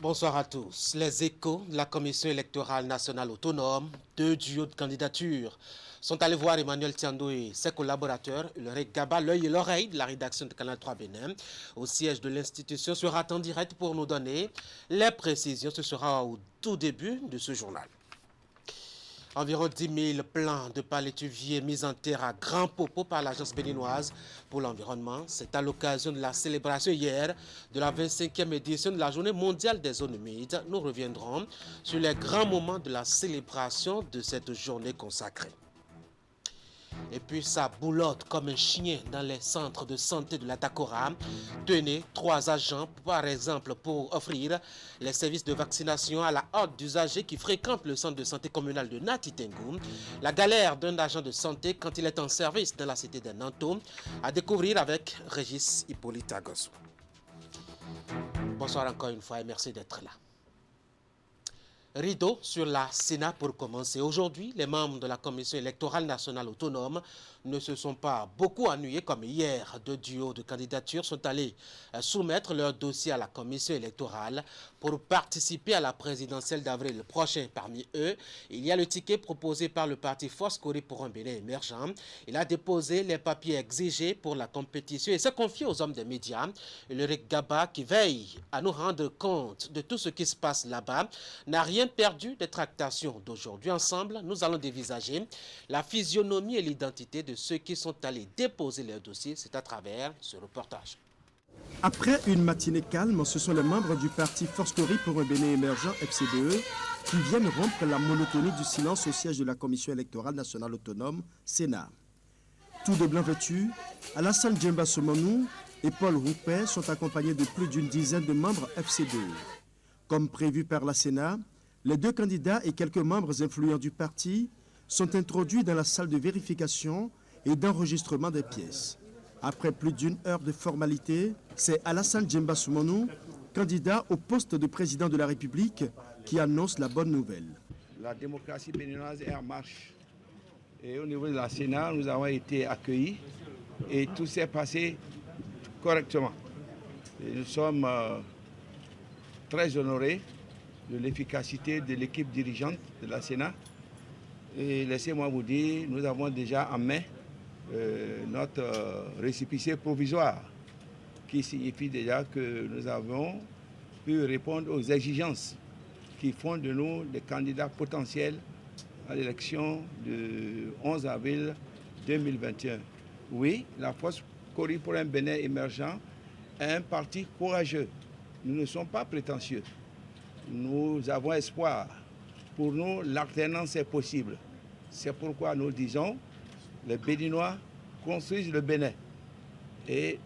Bonsoir à tous. Les échos de la Commission électorale nationale autonome, deux duos de candidature, sont allés voir Emmanuel Tiando et ses collaborateurs. Il leur Gaba, l'œil et l'oreille de la rédaction de Canal 3 Bénin. Au siège de l'institution sera en direct pour nous donner les précisions. Ce sera au tout début de ce journal. Environ 10 000 plants de palétuviers mis en terre à Grand Popo par l'Agence béninoise pour l'environnement. C'est à l'occasion de la célébration hier de la 25e édition de la Journée mondiale des zones humides. Nous reviendrons sur les grands moments de la célébration de cette journée consacrée. Et puis ça boulotte comme un chien dans les centres de santé de la Takora. Tenez 3 agents, par exemple, pour offrir les services de vaccination à la horde d'usagers qui fréquentent le centre de santé communal de Natitengu. La galère d'un agent de santé quand il est en service dans la cité de Nanto. À découvrir avec Régis Hippolyte Agosso. Bonsoir encore une fois et merci d'être là. Rideau sur la Sénat pour commencer. Aujourd'hui, les membres de la Commission électorale nationale autonome ne se sont pas beaucoup ennuyés comme hier. Deux duos de candidatures sont allés soumettre leur dossier à la Commission électorale pour participer à la présidentielle d'avril prochain. Parmi eux, il y a le ticket proposé par le parti Force Cori pour un Bénin émergent. Il a déposé les papiers exigés pour la compétition et s'est confié aux hommes des médias. Ulrich Gaba, qui veille à nous rendre compte de tout ce qui se passe là-bas, n'a rien perdu des tractations d'aujourd'hui. Ensemble, nous allons dévisager la physionomie et l'identité de ceux qui sont allés déposer leur dossier. C'est à travers ce reportage. Après une matinée calme, ce sont les membres du parti Force Cori pour un Bénin émergent FCBE qui viennent rompre la monotonie du silence au siège de la Commission électorale nationale autonome, Sénat. Tous de blanc vêtus, Alassane Djemba Somonou et Paul Roupet sont accompagnés de plus d'une dizaine de membres FCBE. Comme prévu par la Sénat, les deux candidats et quelques membres influents du parti sont introduits dans la salle de vérification et d'enregistrement des pièces. Après plus d'une heure de formalité, c'est Alassane Djemba Somonou, candidat au poste de président de la République, qui annonce la bonne nouvelle. La démocratie béninoise est en marche. Et au niveau de la Sénat, nous avons été accueillis et tout s'est passé correctement. Et nous sommes très honorés de l'efficacité de l'équipe dirigeante de la Sénat. Et laissez-moi vous dire, nous avons déjà en main notre récépissé provisoire, qui signifie déjà que nous avons pu répondre aux exigences qui font de nous des candidats potentiels à l'élection du 11 avril 2021. Oui, la Force Cori pour un Bénin émergent est un parti courageux. Nous ne sommes pas prétentieux. Nous avons espoir. Pour nous, l'alternance est possible. C'est pourquoi nous disons, les Béninois construisent le Bénin. Et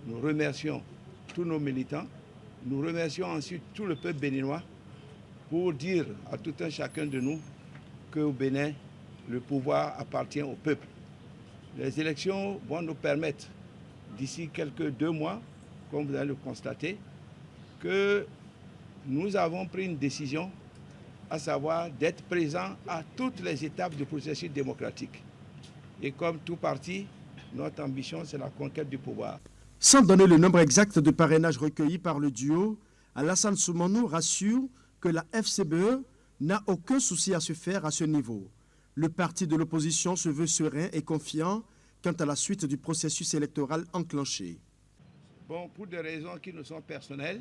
nous remercions tous nos militants. Nous remercions ensuite tout le peuple béninois pour dire à tout un chacun de nous qu'au Bénin, le pouvoir appartient au peuple. Les élections vont nous permettre, d'ici quelques 2 mois, comme vous allez le constater, que nous avons pris une décision, à savoir d'être présents à toutes les étapes du processus démocratique. Et comme tout parti, notre ambition, c'est la conquête du pouvoir. Sans donner le nombre exact de parrainages recueillis par le duo, Alassane Somonou rassure que la FCBE n'a aucun souci à se faire à ce niveau. Le parti de l'opposition se veut serein et confiant quant à la suite du processus électoral enclenché. Bon, pour des raisons qui nous sont personnelles,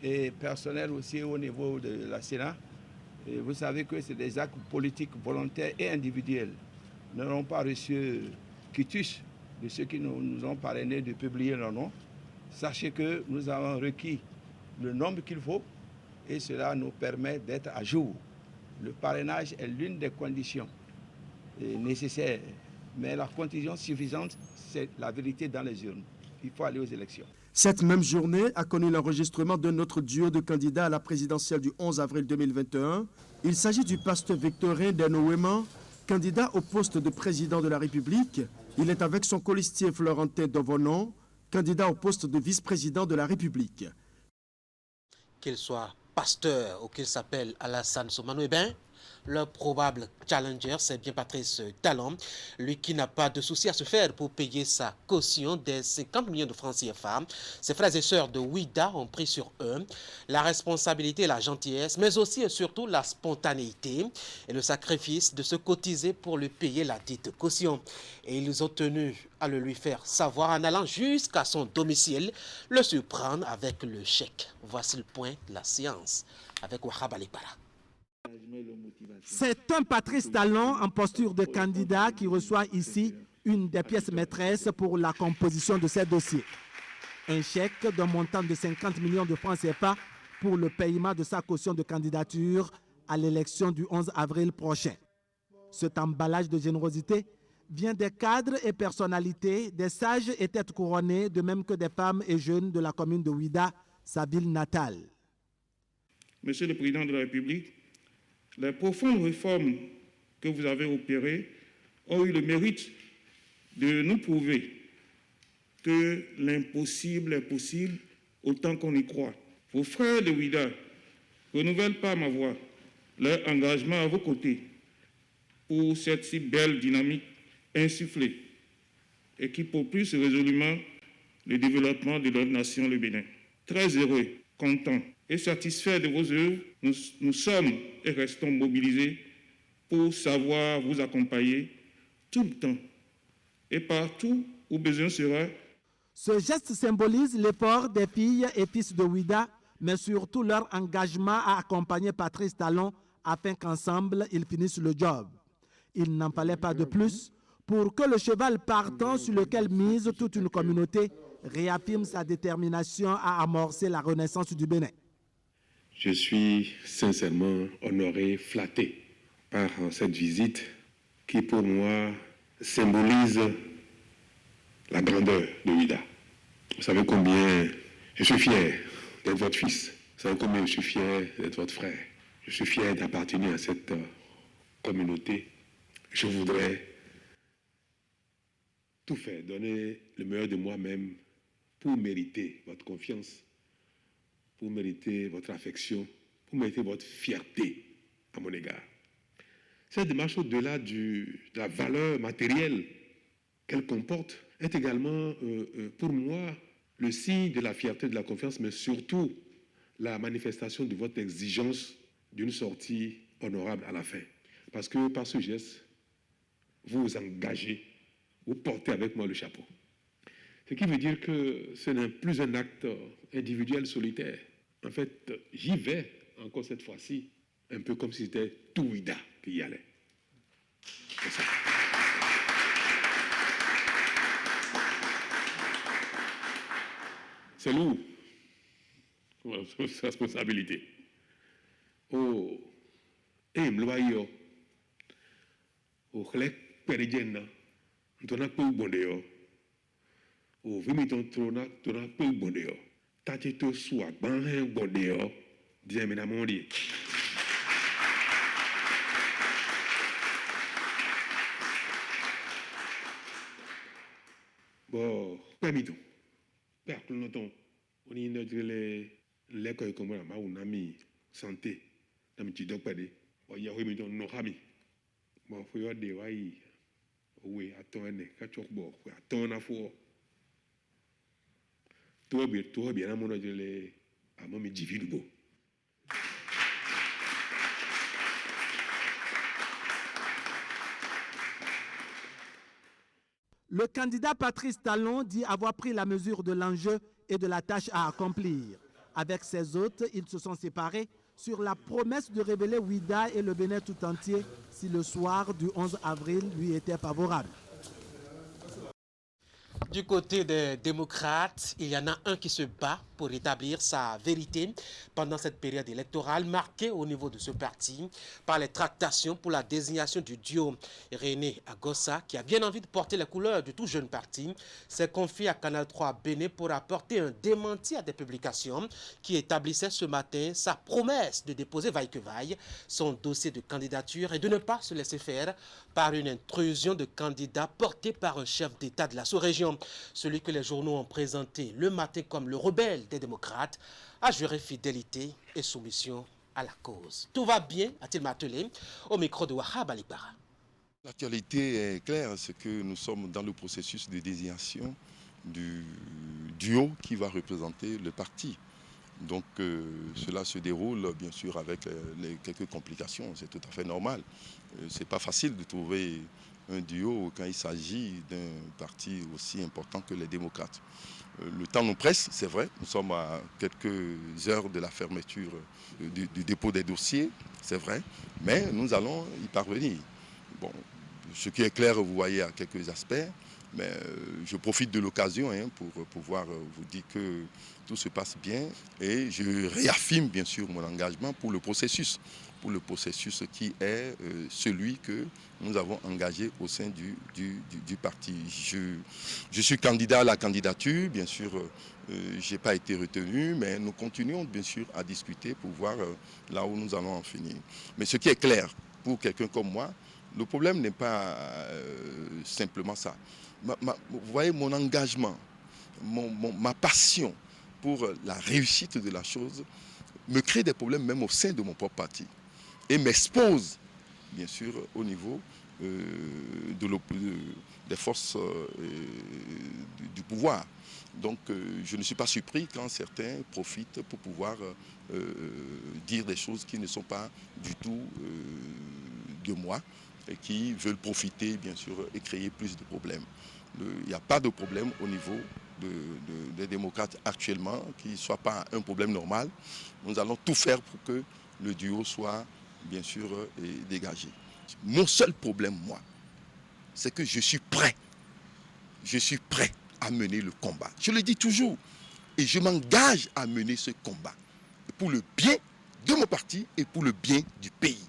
et personnelles aussi au niveau de la Sénat, et vous savez que c'est des actes politiques volontaires et individuels. Nous n'avons pas reçu quitus de ceux qui nous ont parrainé de publier leur nom. Sachez que nous avons requis le nombre qu'il faut et cela nous permet d'être à jour. Le parrainage est l'une des conditions nécessaires, mais la condition suffisante, c'est la vérité dans les urnes. Il faut aller aux élections. Cette même journée a connu l'enregistrement d'un autre duo de candidats à la présidentielle du 11 avril 2021. Il s'agit du pasteur Victorin Denouéman, candidat au poste de président de la République. Il est avec son colistier Florentin Dovonon, candidat au poste de vice-président de la République. Qu'il soit pasteur ou qu'il s'appelle Alassane Somonou, eh bien, Leur probable challenger, c'est bien Patrice Talon, lui qui n'a pas de souci à se faire pour payer sa caution des 50 millions de francs CFA. Ses frères et sœurs de Ouida ont pris sur eux la responsabilité et la gentillesse, mais aussi et surtout la spontanéité et le sacrifice de se cotiser pour lui payer la dite caution. Et ils ont tenu à le lui faire savoir en allant jusqu'à son domicile, le surprendre avec le chèque. Voici le point de la séance avec Wahab Alipara. C'est un Patrice Talon en posture de candidat qui reçoit ici une des pièces maîtresses pour la composition de ces dossiers. Un chèque d'un montant de 50 millions de francs CFA pour le paiement de sa caution de candidature à l'élection du 11 avril prochain. Cet emballage de générosité vient des cadres et personnalités, des sages et têtes couronnées, de même que des femmes et jeunes de la commune de Ouida, sa ville natale. Monsieur le Président de la République, les profondes réformes que vous avez opérées ont eu le mérite de nous prouver que l'impossible est possible autant qu'on y croit. Vos frères de Ouida renouvellent par ma voix leur engagement à vos côtés pour cette si belle dynamique insufflée et qui propulse résolument le développement de notre nation, le Bénin. Très heureux, content et satisfait de vos œuvres, nous sommes et restons mobilisés pour savoir vous accompagner tout le temps et partout où besoin sera. Ce geste symbolise l'effort des filles et fils de Ouida, mais surtout leur engagement à accompagner Patrice Talon afin qu'ensemble, ils finissent le job. Il n'en fallait pas de plus pour que le cheval partant sur lequel mise toute une communauté réaffirme sa détermination à amorcer la renaissance du Bénin. Je suis sincèrement honoré, flatté par cette visite qui pour moi symbolise la grandeur de Ouida. Vous savez combien je suis fier d'être votre fils. Vous savez combien je suis fier d'être votre frère. Je suis fier d'appartenir à cette communauté. Je voudrais tout faire, donner le meilleur de moi-même pour mériter votre confiance, pour mériter votre affection, pour mériter votre fierté à mon égard. Cette démarche, au-delà de la valeur matérielle qu'elle comporte, est également pour moi le signe de la fierté, de la confiance, mais surtout la manifestation de votre exigence d'une sortie honorable à la fin. Parce que par ce geste, vous vous engagez, vous portez avec moi le chapeau. Ce qui veut dire que ce n'est plus un acte individuel solitaire. En fait, j'y vais encore cette fois-ci, un peu comme si c'était tout Ouida qui y allait. C'est ça. C'est lourd, responsabilité. Oh, et m'loyo, oh, chlek peridjena, n'tona peu bondéo, oh, vimiton trona, t'ona peu bondéo, t'acheto soit banhen bondéo, disait menamondi. Bon, permettons. Père, on y a l'école comme on a un ami santé, un petit docteur, il y a eu un ami. Bon, il faut y avoir des waïs. Oui, attends, attends, on a fort. Tout bien, à mon âge, à mon individu. Le candidat Patrice Talon dit avoir pris la mesure de l'enjeu et de la tâche à accomplir. Avec ses hôtes, ils se sont séparés sur la promesse de révéler Ouida et le Bénin tout entier si le soir du 11 avril lui était favorable. Du côté des démocrates, il y en a un qui se bat pour établir sa vérité pendant cette période électorale marquée au niveau de ce parti par les tractations pour la désignation du duo. René Agossa, qui a bien envie de porter les couleurs du tout jeune parti, s'est confié à Canal 3 Bénin pour apporter un démenti à des publications qui établissaient ce matin sa promesse de déposer vaille que vaille son dossier de candidature et de ne pas se laisser faire par une intrusion de candidats portée par un chef d'État de la sous-région. Celui que les journaux ont présenté le matin comme le rebelle des démocrates a juré fidélité et soumission à la cause. Tout va bien, a-t-il martelé au micro de Wahab Alipara. L'actualité est claire, c'est que nous sommes dans le processus de désignation du duo qui va représenter le parti. Donc cela se déroule bien sûr avec quelques complications, c'est tout à fait normal. C'est pas facile de trouver un duo quand il s'agit d'un parti aussi important que les démocrates. Le temps nous presse, c'est vrai, nous sommes à quelques heures de la fermeture du dépôt des dossiers, c'est vrai, mais nous allons y parvenir. Bon, ce qui est clair, vous voyez à quelques aspects, mais je profite de l'occasion pour pouvoir vous dire que tout se passe bien et je réaffirme bien sûr mon engagement pour le processus qui est celui que nous avons engagé au sein du parti. Je suis candidat à la candidature, bien sûr, je n'ai pas été retenu, mais nous continuons bien sûr à discuter pour voir là où nous allons en finir. Mais ce qui est clair pour quelqu'un comme moi, le problème n'est pas simplement ça. Vous voyez, mon engagement, ma passion pour la réussite de la chose me crée des problèmes même au sein de mon propre parti et m'expose, bien sûr, au niveau des forces du pouvoir. Donc, je ne suis pas surpris quand certains profitent pour pouvoir dire des choses qui ne sont pas du tout de moi et qui veulent profiter, bien sûr, et créer plus de problèmes. Il n'y a pas de problème au niveau des démocrates actuellement, qui ne soit pas un problème normal. Nous allons tout faire pour que le duo soit, bien sûr, dégagé. Mon seul problème, moi, c'est que je suis prêt. Je suis prêt à mener le combat. Je le dis toujours. Et je m'engage à mener ce combat pour le bien de mon parti et pour le bien du pays.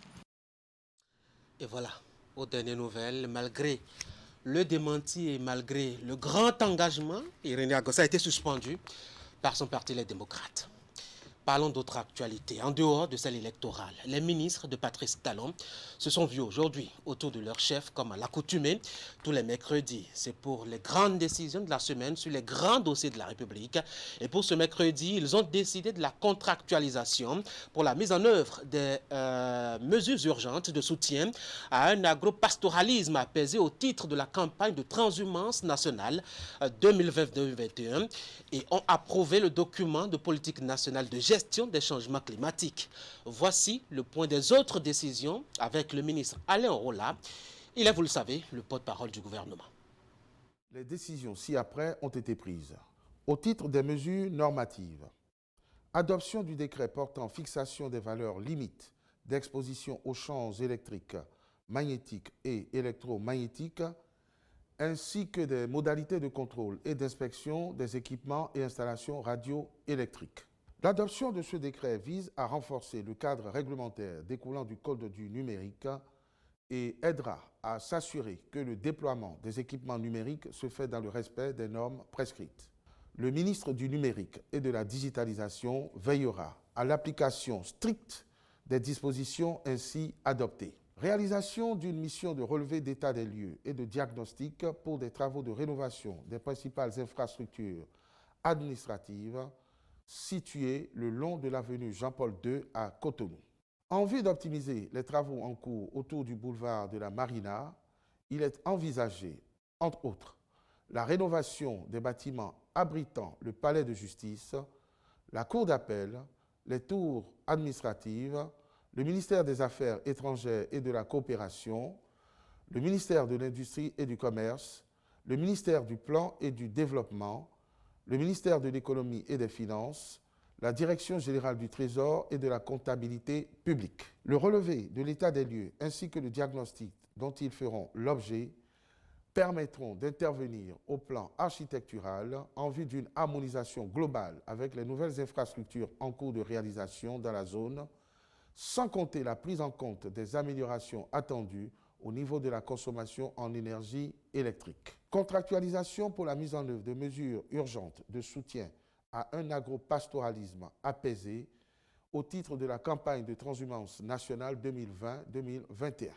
Et voilà, aux dernières nouvelles, malgré le démenti et malgré le grand engagement, Irénée Agossa a été suspendu par son parti, les démocrates. Parlons d'autres actualités. En dehors de celle électorale, les ministres de Patrice Talon se sont vus aujourd'hui autour de leur chef comme à l'accoutumée tous les mercredis. C'est pour les grandes décisions de la semaine sur les grands dossiers de la République. Et pour ce mercredi, ils ont décidé de la contractualisation pour la mise en œuvre des mesures urgentes de soutien à un agropastoralisme apaisé au titre de la campagne de transhumance nationale 2020-2021 et ont approuvé le document de politique nationale de gestion des changements climatiques. Voici le point des autres décisions avec le ministre Alain Rolla. Il est, vous le savez, le porte-parole du gouvernement. Les décisions ci-après ont été prises. Au titre des mesures normatives, adoption du décret portant fixation des valeurs limites d'exposition aux champs électriques, magnétiques et électromagnétiques, ainsi que des modalités de contrôle et d'inspection des équipements et installations radioélectriques. L'adoption de ce décret vise à renforcer le cadre réglementaire découlant du Code du numérique et aidera à s'assurer que le déploiement des équipements numériques se fait dans le respect des normes prescrites. Le ministre du Numérique et de la Digitalisation veillera à l'application stricte des dispositions ainsi adoptées. Réalisation d'une mission de relevé d'état des lieux et de diagnostic pour des travaux de rénovation des principales infrastructures administratives situées le long de l'avenue Jean-Paul II à Cotonou. En vue d'optimiser les travaux en cours autour du boulevard de la Marina, il est envisagé, entre autres, la rénovation des bâtiments abritant le palais de justice, la cour d'appel, les tours administratives, le ministère des Affaires étrangères et de la coopération, le ministère de l'Industrie et du Commerce, le ministère du Plan et du Développement, le ministère de l'Économie et des Finances, la Direction générale du Trésor et de la comptabilité publique. Le relevé de l'état des lieux ainsi que le diagnostic dont ils feront l'objet permettront d'intervenir au plan architectural en vue d'une harmonisation globale avec les nouvelles infrastructures en cours de réalisation dans la zone, sans compter la prise en compte des améliorations attendues au niveau de la consommation en énergie électrique. Contractualisation pour la mise en œuvre de mesures urgentes de soutien à un agropastoralisme apaisé au titre de la campagne de transhumance nationale 2020-2021.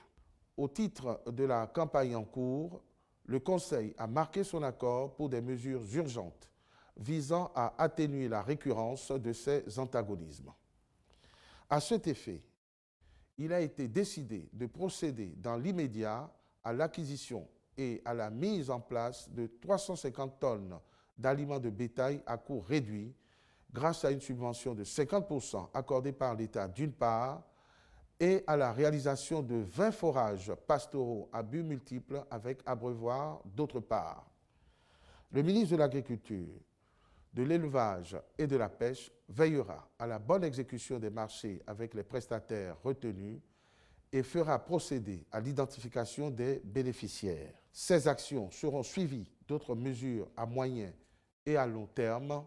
Au titre de la campagne en cours, le Conseil a marqué son accord pour des mesures urgentes visant à atténuer la récurrence de ces antagonismes. À cet effet, il a été décidé de procéder dans l'immédiat à l'acquisition et à la mise en place de 350 tonnes d'aliments de bétail à coût réduit grâce à une subvention de 50% accordée par l'État d'une part et à la réalisation de 20 forages pastoraux à but multiple avec abreuvoir d'autre part. Le ministre de l'Agriculture, de l'Élevage et de la Pêche veillera à la bonne exécution des marchés avec les prestataires retenus et fera procéder à l'identification des bénéficiaires. Ces actions seront suivies d'autres mesures à moyen et à long terme,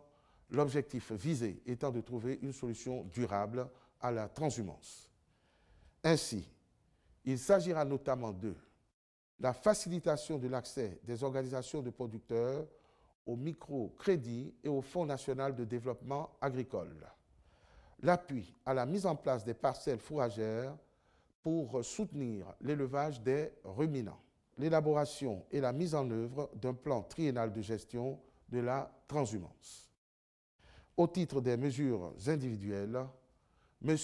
l'objectif visé étant de trouver une solution durable à la transhumance. Ainsi, il s'agira notamment de la facilitation de l'accès des organisations de producteurs au microcrédit et au Fonds national de développement agricole, l'appui à la mise en place des parcelles fourragères pour soutenir l'élevage des ruminants, l'élaboration et la mise en œuvre d'un plan triennal de gestion de la transhumance. Au titre des mesures individuelles, M.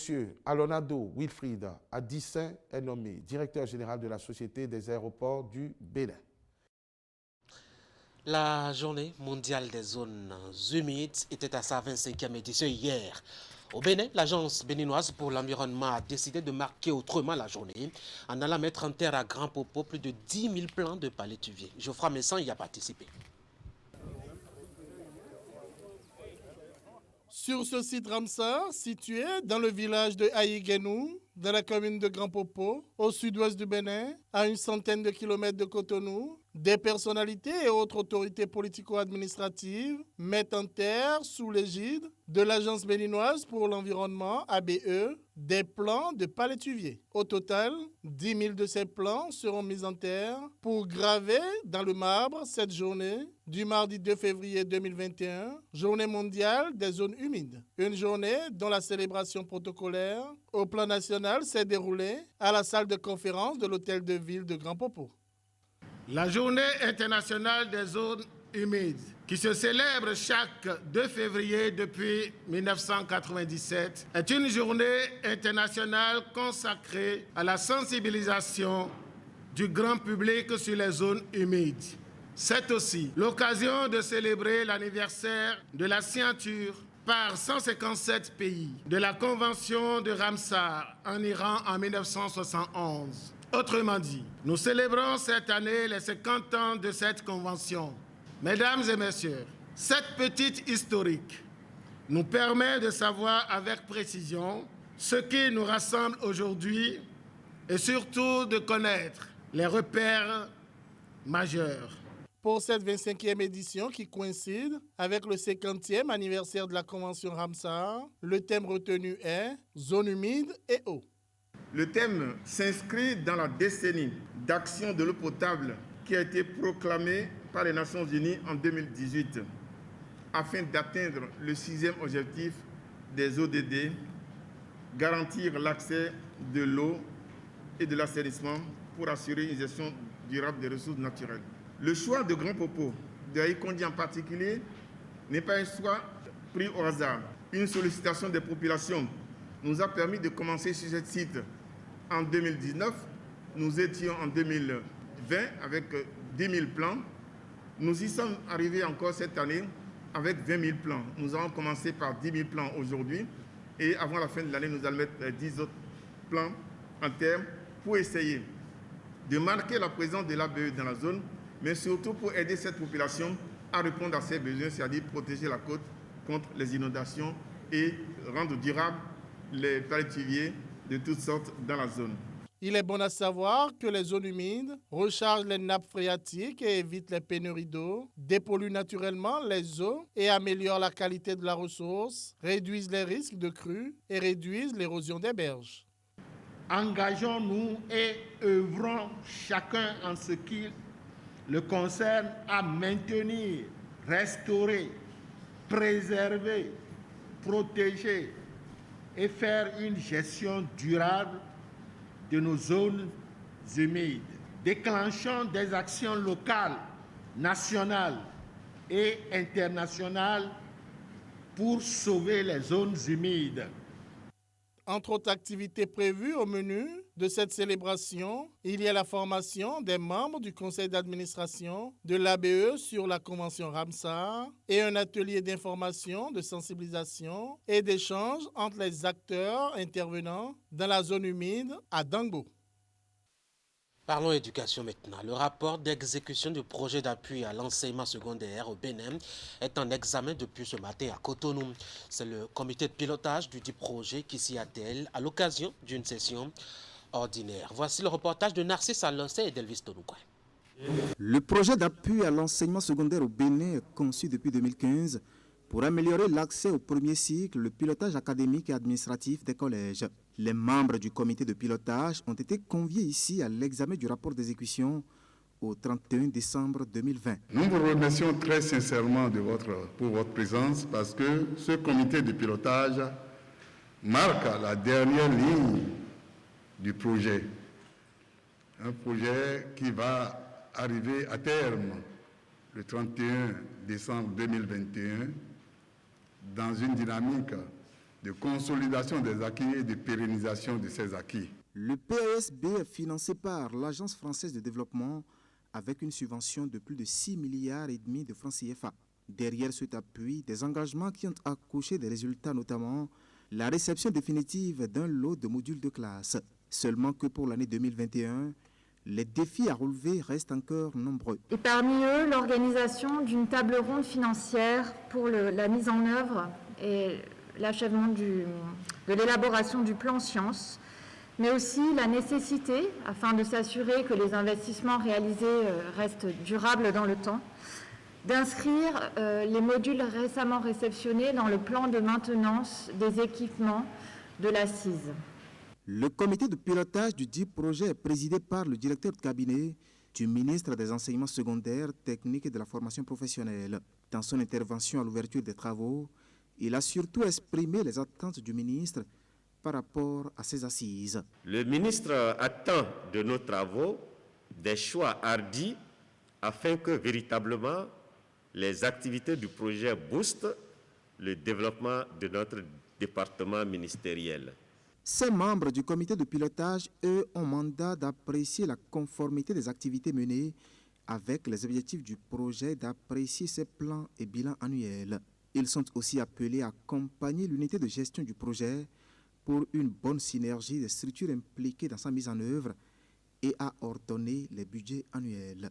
Alonado Wilfried Adissin est nommé directeur général de la Société des aéroports du Bénin. La journée mondiale des zones humides était à sa 25e édition hier. Au Bénin, l'agence béninoise pour l'environnement a décidé de marquer autrement la journée en allant mettre en terre à Grand Popo plus de 10 000 plants de palétuviers. Geoffroy Messan y a participé. Sur ce site Ramsar, situé dans le village de Aïguenou, dans la commune de Grand Popo, au sud-ouest du Bénin, à une centaine de kilomètres de Cotonou, des personnalités et autres autorités politico-administratives mettent en terre, sous l'égide de l'Agence béninoise pour l'environnement, ABE, des plants de palétuviers. Au total, 10 000 de ces plants seront mis en terre pour graver dans le marbre cette journée du mardi 2 février 2021, journée mondiale des zones humides. Une journée dont la célébration protocolaire au plan national s'est déroulée à la salle de conférence de l'hôtel de ville de Grand Popo. La journée internationale des zones humides, qui se célèbre chaque 2 février depuis 1997, est une journée internationale consacrée à la sensibilisation du grand public sur les zones humides. C'est aussi l'occasion de célébrer l'anniversaire de la signature par 157 pays de la Convention de Ramsar en Iran en 1971. Autrement dit, nous célébrons cette année les 50 ans de cette convention. Mesdames et messieurs, cette petite historique nous permet de savoir avec précision ce qui nous rassemble aujourd'hui et surtout de connaître les repères majeurs. Pour cette 25e édition qui coïncide avec le 50e anniversaire de la Convention Ramsar, le thème retenu est « Zone humide et eau ». Le thème s'inscrit dans la décennie d'action de l'eau potable qui a été proclamée par les Nations Unies en 2018 afin d'atteindre le 6e objectif des ODD, garantir l'accès de l'eau et de l'assainissement pour assurer une gestion durable des ressources naturelles. Le choix de Grand Popo, de Aïkondi en particulier, n'est pas un choix pris au hasard. Une sollicitation des populations nous a permis de commencer sur ce site en 2019. Nous étions en 2020 avec 10 000 plants. Nous y sommes arrivés encore cette année avec 20 000 plants. Nous allons commencer par 10 000 plants aujourd'hui et avant la fin de l'année, nous allons mettre 10 autres plants en terre pour essayer de marquer la présence de l'ABE dans la zone, mais surtout pour aider cette population à répondre à ses besoins, c'est-à-dire protéger la côte contre les inondations et rendre durables les palétuviers de toutes sortes dans la zone. Il est bon à savoir que les zones humides rechargent les nappes phréatiques et évitent les pénuries d'eau, dépolluent naturellement les eaux et améliorent la qualité de la ressource, réduisent les risques de crues et réduisent l'érosion des berges. Engageons-nous et œuvrons chacun en ce qui le concerne à maintenir, restaurer, préserver, protéger et faire une gestion durable de nos zones humides. Déclenchons des actions locales, nationales et internationales pour sauver les zones humides. Entre autres activités prévues au menu de cette célébration, il y a la formation des membres du conseil d'administration de l'ABE sur la convention Ramsar et un atelier d'information, de sensibilisation et d'échange entre les acteurs intervenant dans la zone humide à Dango. Parlons éducation maintenant. Le rapport d'exécution du projet d'appui à l'enseignement secondaire au Bénin est en examen depuis ce matin à Cotonou. C'est le comité de pilotage du dit projet qui s'y attelle à l'occasion d'une session ordinaire. Voici le reportage de Narcisse Alonso et d'Elvis Tonoukwé. Le projet d'appui à l'enseignement secondaire au Bénin est conçu depuis 2015 pour améliorer l'accès au premier cycle, le pilotage académique et administratif des collèges. Les membres du comité de pilotage ont été conviés ici à l'examen du rapport d'exécution au 31 décembre 2020. Nous vous remercions très sincèrement pour votre présence parce que ce comité de pilotage marque la dernière ligne du projet. Un projet qui va arriver à terme le 31 décembre 2021 dans une dynamique de consolidation des acquis et de pérennisation de ces acquis. Le PASB est financé par l'Agence française de développement avec une subvention de plus de 6,5 milliards de francs CFA. Derrière cet appui, des engagements qui ont accouché des résultats, notamment la réception définitive d'un lot de modules de classe. Seulement que pour l'année 2021, les défis à relever restent encore nombreux. Et parmi eux, l'organisation d'une table ronde financière pour la mise en œuvre et l'achèvement de l'élaboration du plan science, mais aussi la nécessité, afin de s'assurer que les investissements réalisés restent durables dans le temps, d'inscrire les modules récemment réceptionnés dans le plan de maintenance des équipements de la CISE. Le comité de pilotage du dit projet est présidé par le directeur de cabinet du ministre des Enseignements secondaires, techniques et de la formation professionnelle. Dans son intervention à l'ouverture des travaux, il a surtout exprimé les attentes du ministre par rapport à ces assises. Le ministre attend de nos travaux des choix hardis afin que véritablement les activités du projet boostent le développement de notre département ministériel. Ces membres du comité de pilotage, eux, ont mandat d'apprécier la conformité des activités menées avec les objectifs du projet, d'apprécier ses plans et bilans annuels. Ils sont aussi appelés à accompagner l'unité de gestion du projet pour une bonne synergie des structures impliquées dans sa mise en œuvre et à ordonner les budgets annuels.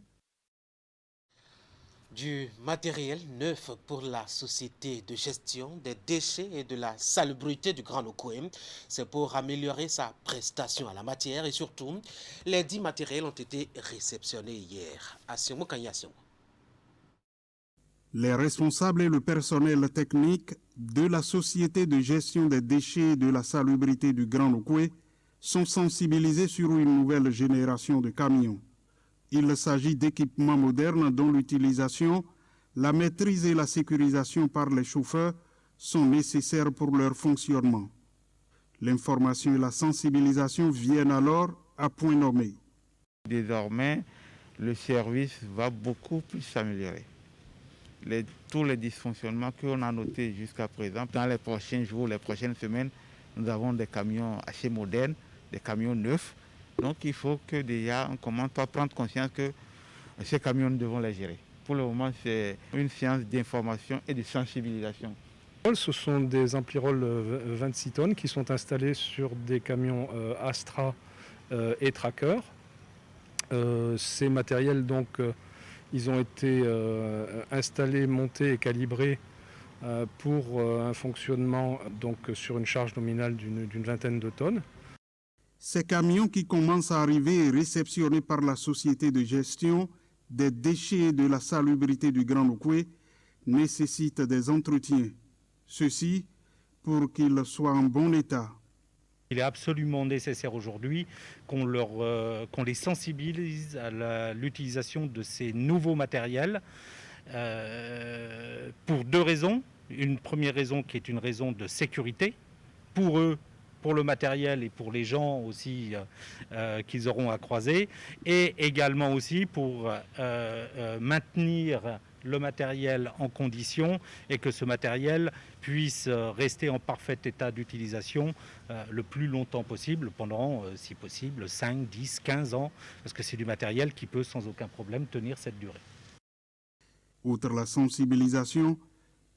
Du matériel neuf pour la société de gestion des déchets et de la salubrité du Grand Okoé. C'est pour améliorer sa prestation à la matière et surtout, les 10 matériels ont été réceptionnés hier. Assiomo Kanyasio. Les responsables et le personnel technique de la Société de gestion des déchets et de la salubrité du Grand Okoé sont sensibilisés sur une nouvelle génération de camions. Il s'agit d'équipements modernes dont l'utilisation, la maîtrise et la sécurisation par les chauffeurs sont nécessaires pour leur fonctionnement. L'information et la sensibilisation viennent alors à point nommé. Désormais, le service va beaucoup plus s'améliorer. Tous les dysfonctionnements qu'on a notés jusqu'à présent, dans les prochains jours, les prochaines semaines, nous avons des camions assez modernes, des camions neufs. Donc il faut que déjà on commence par prendre conscience que ces camions, nous devons les gérer. Pour le moment, c'est une séance d'information et de sensibilisation. Ce sont des ampli-rolls 26 tonnes qui sont installés sur des camions Astra et Tracker. Ces matériels, donc, ils ont été installés, montés et calibrés pour un fonctionnement donc, sur une charge nominale d'une vingtaine de tonnes. Ces camions qui commencent à arriver et réceptionnés par la Société de gestion des déchets et de la salubrité du Grand Okoé nécessitent des entretiens. Ceci pour qu'ils soient en bon état. Il est absolument nécessaire aujourd'hui qu'on les sensibilise à l'utilisation de ces nouveaux matériels pour 2 raisons. Une première raison qui est une raison de sécurité pour eux, pour le matériel et pour les gens aussi qu'ils auront à croiser, et également aussi pour maintenir le matériel en condition et que ce matériel puisse rester en parfait état d'utilisation le plus longtemps possible, pendant, si possible, 5, 10, 15 ans, parce que c'est du matériel qui peut sans aucun problème tenir cette durée. Outre la sensibilisation,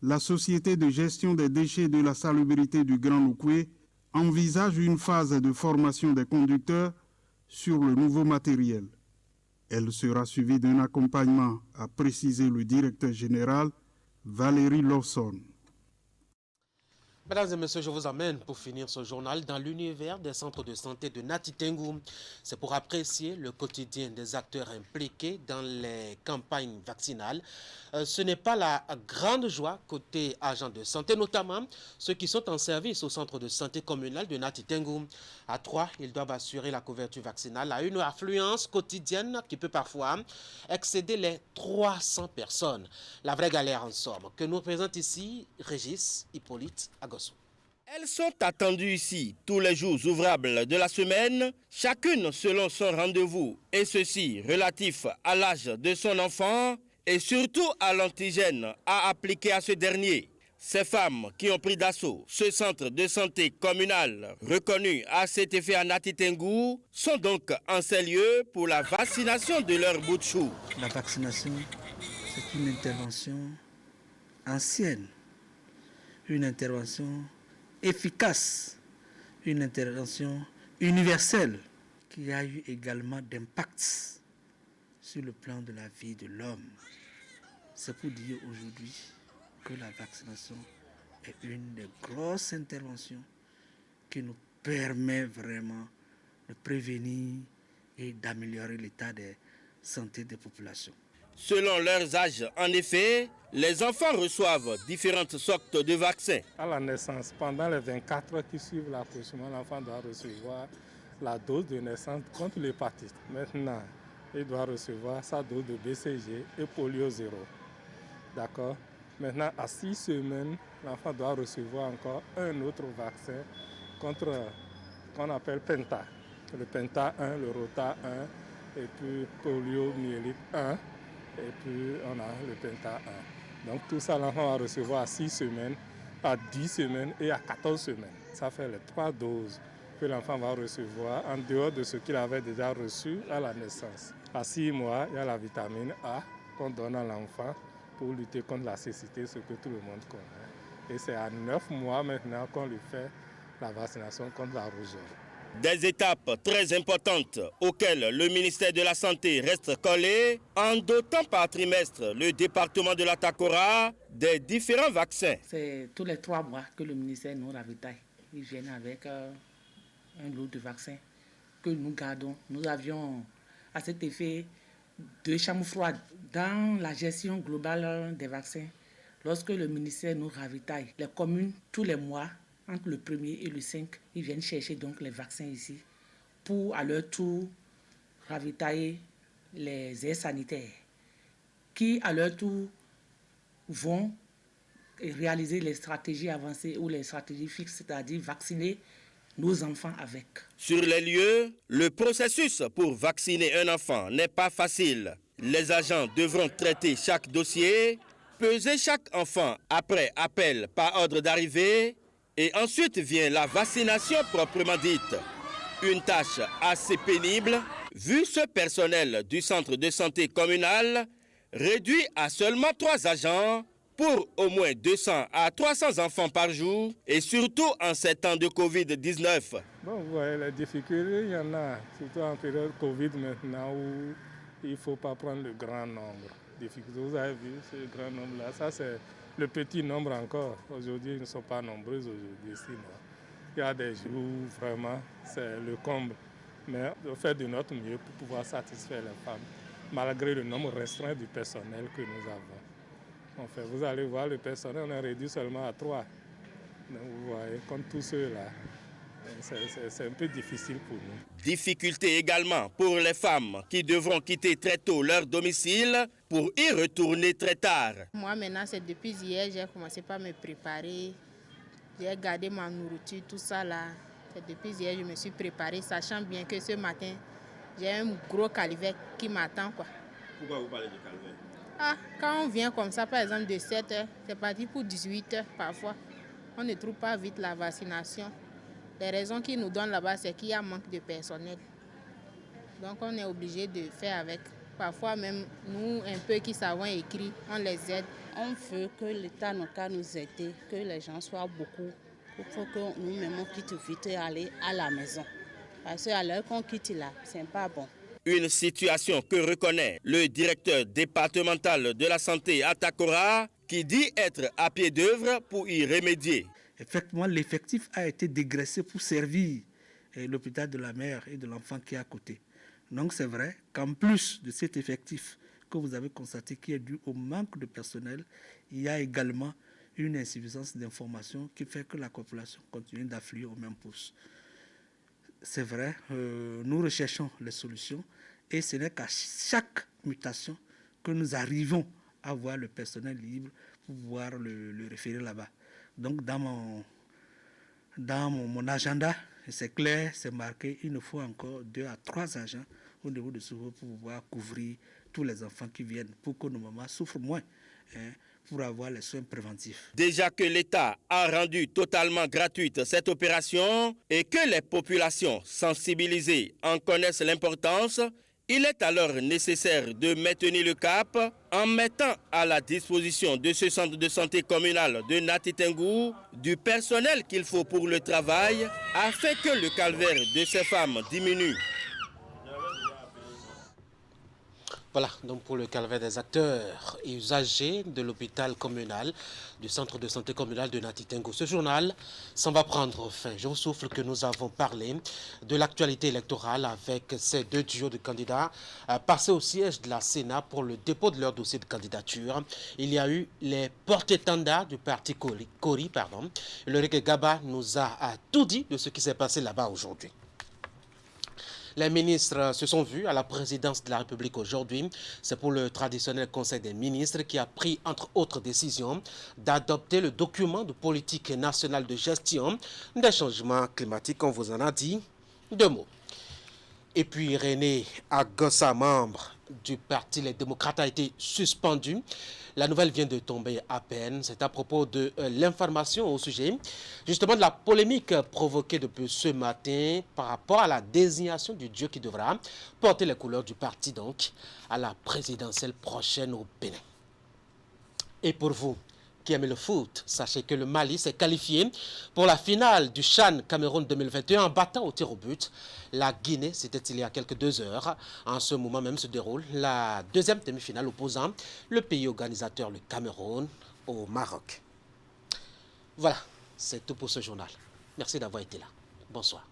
la Société de gestion des déchets et de la salubrité du Grand Oukoué envisage une phase de formation des conducteurs sur le nouveau matériel. Elle sera suivie d'un accompagnement, a précisé le directeur général Valérie Lawson. Mesdames et messieurs, je vous emmène pour finir ce journal dans l'univers des centres de santé de Nati Tengou. C'est pour apprécier le quotidien des acteurs impliqués dans les campagnes vaccinales. Ce n'est pas la grande joie côté agents de santé, notamment ceux qui sont en service au centre de santé communal de Nati Tengou. À 3, ils doivent assurer la couverture vaccinale à une affluence quotidienne qui peut parfois excéder les 300 personnes. La vraie galère en somme que nous présente ici Régis Hippolyte Agos. Elles sont attendues ici tous les jours ouvrables de la semaine, chacune selon son rendez-vous, et ceci relatif à l'âge de son enfant et surtout à l'antigène à appliquer à ce dernier. Ces femmes qui ont pris d'assaut ce centre de santé communal reconnu à cet effet à Nati Tengou sont donc en ces lieux pour la vaccination de leur bout de chou. La vaccination, c'est une intervention ancienne, une intervention efficace, une intervention universelle qui a eu également d'impact sur le plan de la vie de l'homme. C'est pour dire aujourd'hui que la vaccination est une des grosses interventions qui nous permet vraiment de prévenir et d'améliorer l'état de santé des populations. Selon leurs âges, en effet, les enfants reçoivent différentes sortes de vaccins. À la naissance, pendant les 24 heures qui suivent l'accouchement, l'enfant doit recevoir la dose de naissance contre l'hépatite. Maintenant, il doit recevoir sa dose de BCG et polio 0. D'accord? Maintenant, à 6 semaines, l'enfant doit recevoir encore un autre vaccin contre qu'on appelle Penta. Le Penta 1, le Rota 1, et puis polio myélite 1. Et puis on a le Penta 1. Donc tout ça, l'enfant va recevoir à 6 semaines, à 10 semaines et à 14 semaines. Ça fait les 3 doses que l'enfant va recevoir en dehors de ce qu'il avait déjà reçu à la naissance. À 6 mois, il y a la vitamine A qu'on donne à l'enfant pour lutter contre la cécité, ce que tout le monde connaît. Et c'est à 9 mois maintenant qu'on lui fait la vaccination contre la rougeole. Des étapes très importantes auxquelles le ministère de la Santé reste collé en dotant par trimestre le département de la Takora des différents vaccins. C'est tous les 3 mois que le ministère nous ravitaille. Ils viennent avec un lot de vaccins que nous gardons. Nous avions à cet effet 2 chambres froides dans la gestion globale des vaccins. Lorsque le ministère nous ravitaille, les communes tous les mois, entre le 1er et le 5, ils viennent chercher donc les vaccins ici pour à leur tour ravitailler les aires sanitaires qui à leur tour vont réaliser les stratégies avancées ou les stratégies fixes, c'est-à-dire vacciner nos enfants avec. Sur les lieux, le processus pour vacciner un enfant n'est pas facile. Les agents devront traiter chaque dossier, peser chaque enfant après appel par ordre d'arrivée. Et ensuite vient la vaccination proprement dite. Une tâche assez pénible, vu ce personnel du centre de santé communal réduit à seulement 3 agents pour au moins 200 à 300 enfants par jour et surtout en ces temps de Covid-19. Bon, vous voyez, les difficultés, il y en a, surtout en période Covid maintenant où il ne faut pas prendre le grand nombre. Difficultés, vous avez vu ce grand nombre-là, ça c'est le petit nombre encore. Aujourd'hui, ils ne sont pas nombreux aujourd'hui. Sinon, il y a des jours où vraiment c'est le comble. Mais on fait de notre mieux pour pouvoir satisfaire les femmes, malgré le nombre restreint du personnel que nous avons. Vous allez voir, le personnel, on est réduit seulement à 3. Donc vous voyez, comme tous ceux-là, c'est un peu difficile pour nous. Difficulté également pour les femmes qui devront quitter très tôt leur domicile pour y retourner très tard. Moi maintenant, c'est depuis hier, j'ai commencé par me préparer. J'ai gardé ma nourriture, tout ça là. C'est depuis hier, je me suis préparée, sachant bien que ce matin, j'ai un gros calvaire qui m'attend, quoi. Pourquoi vous parlez du calvaire? Quand on vient comme ça, par exemple de 7 heures, c'est parti pour 18 heures parfois. On ne trouve pas vite la vaccination. Les raisons qu'ils nous donnent là-bas, c'est qu'il y a manque de personnel. Donc on est obligé de faire avec. Parfois même, nous, un peu qui savons écrire, on les aide. On veut que l'État nous aider, que les gens soient beaucoup. Il faut que nous-mêmes on quitte vite et aller à la maison. Parce qu'à l'heure qu'on quitte là, c'est pas bon. Une situation que reconnaît le directeur départemental de la santé à Takora, qui dit être à pied d'œuvre pour y remédier. Effectivement, l'effectif a été dégraissé pour servir l'hôpital de la mère et de l'enfant qui est à côté. Donc c'est vrai qu'en plus de cet effectif que vous avez constaté qui est dû au manque de personnel, il y a également une insuffisance d'informations qui fait que la population continue d'affluer au même poste. C'est vrai, nous recherchons les solutions et ce n'est qu'à chaque mutation que nous arrivons à voir le personnel libre pour pouvoir le référer là-bas. Donc dans mon agenda, c'est clair, c'est marqué, il nous faut encore 2 à 3 agents au niveau de Souvaux pour pouvoir couvrir tous les enfants qui viennent, pour que nos mamans souffrent moins, pour avoir les soins préventifs. Déjà que l'État a rendu totalement gratuite cette opération et que les populations sensibilisées en connaissent l'importance, il est alors nécessaire de maintenir le cap en mettant à la disposition de ce centre de santé communal de Nati Tengou du personnel qu'il faut pour le travail afin que le calvaire de ces femmes diminue. Voilà, donc pour le calvaire des acteurs et usagers de l'hôpital communal, du centre de santé communal de Nati Tengou. Ce journal s'en va prendre fin. Je vous souffle que nous avons parlé de l'actualité électorale avec ces 2 duos de candidats passés au siège de la Sénat pour le dépôt de leur dossier de candidature. Il y a eu les porte-étendards du parti Kori. Le Reg Gaba nous a tout dit de ce qui s'est passé là-bas aujourd'hui. Les ministres se sont vus à la présidence de la République aujourd'hui. C'est pour le traditionnel Conseil des ministres qui a pris, entre autres décisions, d'adopter le document de politique nationale de gestion des changements climatiques. On vous en a dit 2 mots. Et puis René Agossa, membre du parti Les Démocrates, a été suspendu. La nouvelle vient de tomber à peine. C'est à propos de l'information au sujet, justement, de la polémique provoquée depuis ce matin par rapport à la désignation du duo qui devra porter les couleurs du parti, donc, à la présidentielle prochaine au Bénin. Et pour vous qui aimez le foot, sachez que le Mali s'est qualifié pour la finale du CHAN Cameroun 2021 en battant au tir au but la Guinée. C'était il y a quelques 2 heures. En ce moment même se déroule la 2e demi-finale opposant le pays organisateur, le Cameroun, au Maroc. Voilà, c'est tout pour ce journal. Merci d'avoir été là. Bonsoir.